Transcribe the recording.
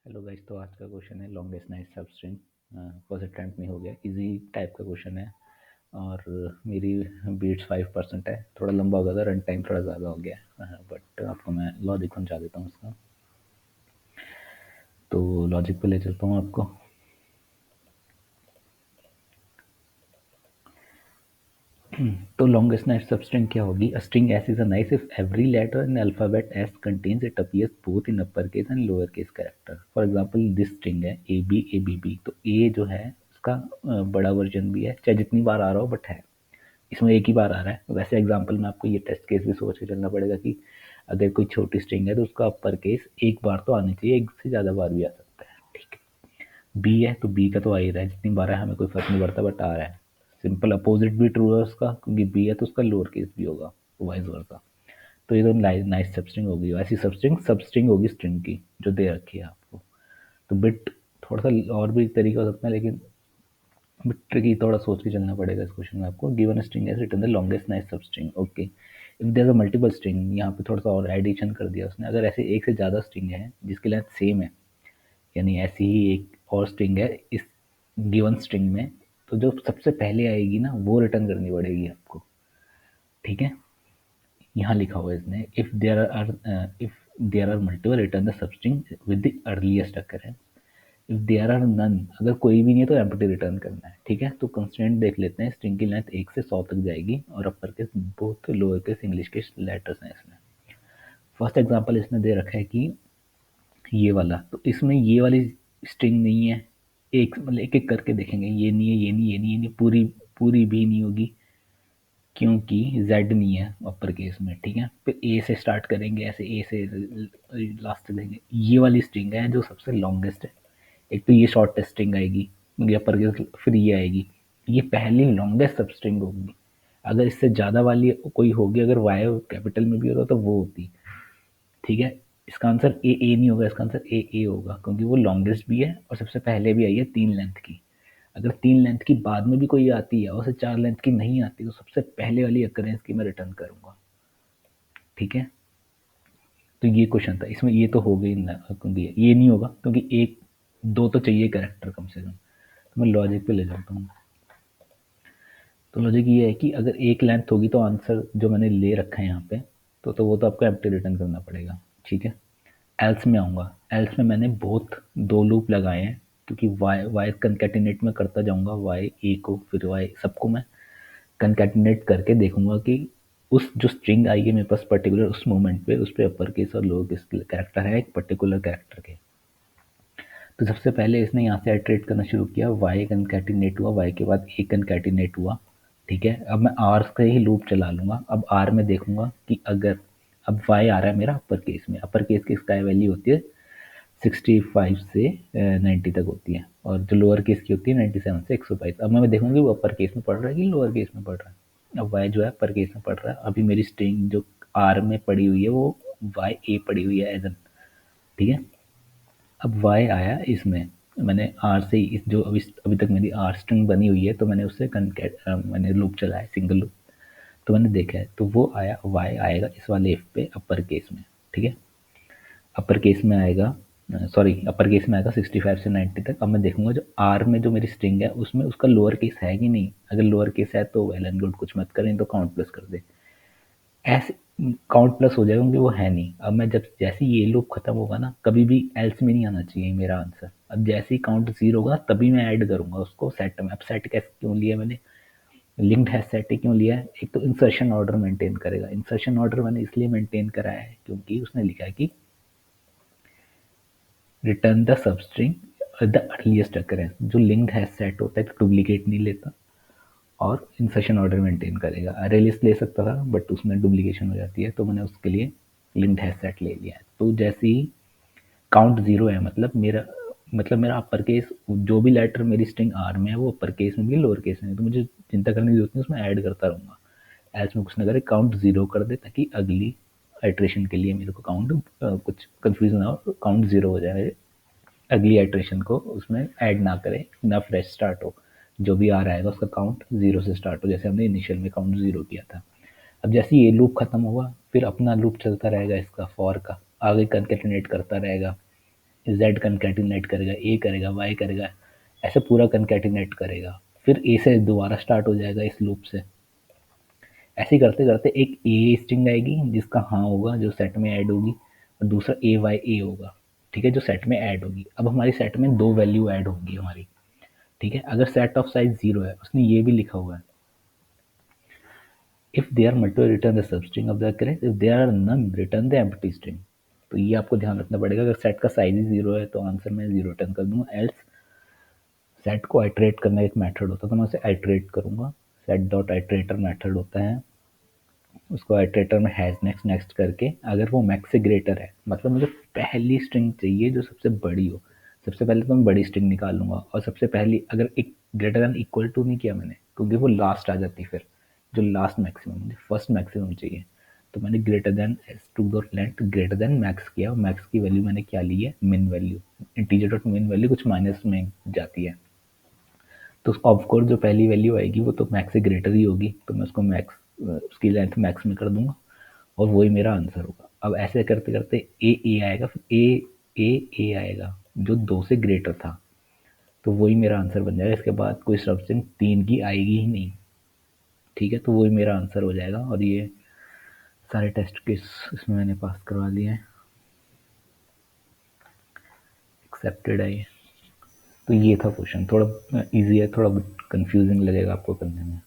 Hello guys. तो आज का क्वेश्चन है लॉन्गेस्ट नाइट सब स्ट्रिंग। फर्स्ट अटेम्प्ट में हो गया, इजी टाइप का क्वेश्चन है। और मेरी बीट्स 5% है, थोड़ा लंबा हो गया था, रन टाइम थोड़ा ज़्यादा हो गया है, बट आपको मैं लॉजिक समझा देता हूँ उसका। तो लॉजिक पे ले चलता हूँ आपको। तो लॉन्गेस्ट नाइट सब स्ट्रिंग क्या होगी? A string S is a nice if every letter in alphabet S contains it appears both in upper case and lower case character. For example this string है ए बी बी, तो ए जो है उसका बड़ा version भी है, चाहे जितनी बार आ रहा हो, बट है इसमें एक ही बार आ रहा है। वैसे एग्जांपल में आपको ये टेस्ट केस भी सोच के चलना पड़ेगा कि अगर कोई छोटी स्ट्रिंग है तो उसका अपर केस एक बार तो आनी चाहिए, एक से ज़्यादा बार भी आ सकता है। ठीक है, बी है तो बी का तो आ ही रहा है, जितनी बार है हमें कोई फर्क नहीं पड़ता, बट आ रहा है। सिंपल अपोजिट भी ट्रू है उसका, क्योंकि बी है तो उसका लोअर केस भी होगा, वाइस वर्सा। तो ये तो नाइस सबस्ट्रिंग होगी। ऐसी सबस्ट्रिंग होगी स्ट्रिंग की जो दे रखी है आपको। तो बिट थोड़ा सा और भी तरीका हो सकता है, लेकिन बट ट्रिकी, थोड़ा सोच के चलना पड़ेगा इस क्वेश्चन में आपको। Given a string has return the longest nice substring. Okay, if there a multiple string, यहाँ पे थोड़ा सा और एडिशन कर दिया उसने। अगर ऐसे एक से ज़्यादा स्ट्रिंग है जिसकी लेंथ सेम है, यानी ऐसी ही एक और स्ट्रिंग है इस गिवन स्ट्रिंग में, तो जो सबसे पहले आएगी ना वो रिटर्न करनी पड़ेगी आपको। ठीक है, यहाँ लिखा हुआ है इसने, if there are multiple return the substring with the earliest occurrence. If there are none, अगर कोई भी नहीं है तो एम्प्टी रिटर्न करना है। ठीक है, तो कंस्ट्रेंट देख लेते हैं। स्ट्रिंग की लेंथ 1 से 100 तक जाएगी और upper case both lower case English के लेटर्स हैं इसमें। फर्स्ट एग्जांपल इसने दे रखा है कि ये वाला, तो इसमें ये वाली स्ट्रिंग नहीं है। एक मतलब एक एक करके देखेंगे, ये नहीं है, ये नहीं, ये नहीं, ये नहीं, पूरी पूरी भी नहीं होगी क्योंकि z नहीं है अपर केस में। ठीक है, फिर ए से स्टार्ट करेंगे, ऐसे ए से लास्ट तक देंगे। ये वाली स्ट्रिंग है जो सबसे लॉन्गेस्ट है। एक तो ये शॉर्टेस्ट स्ट्रिंग आएगी, ये अपर केस, फिर ये आएगी। ये पहली लॉन्गेस्ट सब स्ट्रिंग होगी। अगर इससे ज़्यादा वाली कोई होगी, अगर वाई कैपिटल में भी होता तो वो होती। ठीक है, इसका आंसर ए नहीं होगा, इसका आंसर ए होगा, क्योंकि वो लॉन्गेस्ट भी है और सबसे पहले भी आई है 3 लेंथ की। अगर 3 लेंथ की बाद में भी कोई आती है और उसे 4 लेंथ की नहीं आती, तो सबसे पहले वाली अकरेंस की मैं रिटर्न करूंगा। ठीक है, तो ये क्वेश्चन था इसमें, ये तो हो गई ना, क्योंकि ये नहीं होगा क्योंकि एक दो तो चाहिए कैरेक्टर कम से कम। तो मैं लॉजिक पे ले जाता हूँ। तो लॉजिक ये है कि अगर एक लेंथ होगी तो आंसर जो मैंने ले रखा है यहाँ पे, तो वो तो आपको एम्प्टी रिटर्न करना पड़ेगा। ठीक है, एल्स में आऊँगा। एल्स में मैंने बहुत 2 लूप लगाए हैं, क्योंकि वाई कंकैटिनेट में करता जाऊँगा, वाई ए को फिर वाई सबको मैं कंकैटिनेट करके देखूंगा कि उस जो स्ट्रिंग आई है मेरे पास पर्टिकुलर उस मोमेंट पे, उस पे अपर केस और लोअर केस कैरेक्टर है एक पर्टिकुलर कैरेक्टर के। तो सबसे पहले इसने यहाँ से आइटरेट करना शुरू किया, वाई कंकैटिनेट हुआ, वाई के बाद ए कंकैटिनेट हुआ। ठीक है, अब मैं आर का ही लूप चला लूंगा। अब आर में देखूंगा कि अगर अब वाई आ रहा है मेरा अपर केस में, अपर केस की स्काई वैल्यू होती है 65 से 90 तक होती है, और जो लोअर केस की होती है 97 से 122। अब मैं देखूंगी वो अपर केस में पढ़ रहा है कि लोअर केस में पढ़ रहा है। अब वाई जो है अपर केस में पढ़ रहा है। अभी मेरी स्ट्रिंग जो आर में पड़ी हुई है वो वाई ए पड़ी हुई है एज एन। ठीक है, अब वाई आया इसमें, मैंने आर से इस जो अभी तक मेरी आर स्ट्रिंग बनी हुई है, तो मैंने उससे मैंने लूप चलाया, सिंगल लूप। तो मैंने देखा है, तो वो आया, वाई आएगा इस वाले एफ पे अपर केस में। ठीक है, अपर केस में आएगा, सॉरी अपर केस में आएगा 65 से 90 तक। अब मैं देखूंगा जो आर में जो मेरी स्ट्रिंग है उसमें उसका लोअर केस है कि नहीं। अगर लोअर केस है तो वेल एंड गुड, कुछ मत करें, तो काउंट प्लस कर दे। ऐसे काउंट प्लस हो जाएगा क्योंकि वो है नहीं। अब मैं जब जैसे ये लूप खत्म होगा ना, कभी भी एल्स में नहीं आना चाहिए मेरा आंसर। अब जैसे ही काउंट 0 होगा तभी मैं ऐड करूंगा उसको सेट में। अब सेट कैसे क्यों लिया मैंने, लिंक्ड है सेट क्यों लिया है? एक तो इंसर्शन ऑर्डर मेंटेन करेगा। इंसर्शन ऑर्डर मैंने इसलिए मेंटेन कराया है क्योंकि उसने लिखा है कि रिटर्न द सब स्ट्रिंग द अर्लीस्ट अकरेंस। जो लिंक्ड हैश सेट होता है तो डुप्लीकेट नहीं लेता और इंसर्शन ऑर्डर मेंटेन करेगा। अरे लिस्ट ले सकता था बट उसमें डुप्लीकेशन हो जाती है, तो मैंने उसके लिए लिंक्ड हैश सेट ले लिया है। तो जैसे ही काउंट 0 है, मतलब मेरा अपर केस जो भी लेटर मेरी स्ट्रिंग आर में है वो अपर केस में भी लोअर केस में है, तो मुझे चिंता करने की जरूरत नहीं, उसमें ऐड करता रहूंगा। एल्स में कुछ ना करे, काउंट 0 कर दे ताकि अगली आइट्रेशन के लिए मेरे को काउंट कुछ कंफ्यूज ना हो, काउंट 0 हो जाए, अगली आइट्रेशन को उसमें ऐड ना करें, ना फ्रेश स्टार्ट हो। जो भी आ रहा है उसका काउंट 0 से स्टार्ट हो, जैसे हमने इनिशियल में काउंट 0 किया था। अब जैसे ये लूप खत्म हुआ, फिर अपना लूप चलता रहेगा इसका फॉर का, आगे कंकेटिनेट करता रहेगा। जेड कंकैटिनेट करेगा, ए करेगा, वाई करेगा, ऐसे पूरा कंकैटिनेट करेगा, फिर ए से दोबारा स्टार्ट हो जाएगा इस लूप से। ऐसे ही करते करते एक ए स्ट्रिंग आएगी जिसका हाँ होगा, जो सेट में ऐड होगी, और दूसरा ए वाई ए होगा, ठीक है, जो सेट में ऐड होगी। अब हमारी सेट में दो वैल्यू ऐड होगी हमारी, ठीक है। अगर सेट ऑफ साइज 0 है, उसने ये भी लिखा हुआ है, if they are multiple return the substring of the correct, if they are none return the empty string. तो ये आपको ध्यान रखना पड़ेगा, अगर सेट का साइज ही 0 है तो आंसर मैं 0 रिटर्न कर दूंगा। एल्स सेट को आइटरेट करना एक मेथड होता है, तो मैं उसे आइटरेट करूंगा। सेट डॉट आइटरेटर मेथड होता है, उसको आइटरेटर में हैज नेक्स्ट नेक्स्ट करके, अगर वो मैक्स से ग्रेटर है, मतलब मुझे पहली स्ट्रिंग चाहिए जो सबसे बड़ी हो, सबसे पहले तो मैं बड़ी स्ट्रिंग निकाल लूंगा, और सबसे पहली अगर एक ग्रेटर देन इक्वल टू नहीं किया मैंने, क्योंकि वो लास्ट आ जाती, फिर जो लास्ट मैक्सिमम, मुझे फर्स्ट मैक्सिमम चाहिए, तो मैंने greater than S to dot length greater than max किया, और मैक्स की वैल्यू मैंने क्या ली है, मिन वैल्यू। इंटीजर डॉट मिन वैल्यू कुछ माइनस में जाती है, तो ऑफकोर्स जो पहली वैल्यू आएगी वो तो मैक्स से ग्रेटर ही होगी, तो मैं उसको मैक्स, उसकी लेंथ मैक्स में कर दूंगा, और वही मेरा आंसर होगा। अब ऐसे करते करते ए ए आएगा, फिर ए ए आएगा जो 2 से ग्रेटर था, तो वही मेरा आंसर बन जाएगा। इसके बाद कोई सब्सटेंस 3 की आएगी ही नहीं, ठीक है, तो वही मेरा आंसर हो जाएगा। और ये सारे टेस्ट केस इसमें मैंने पास करवा लिए हैं, एक्सेप्टेड है ये। तो ये था क्वेश्चन, थोड़ा इजी है, थोड़ा कंफ्यूजिंग लगेगा आपको करने में।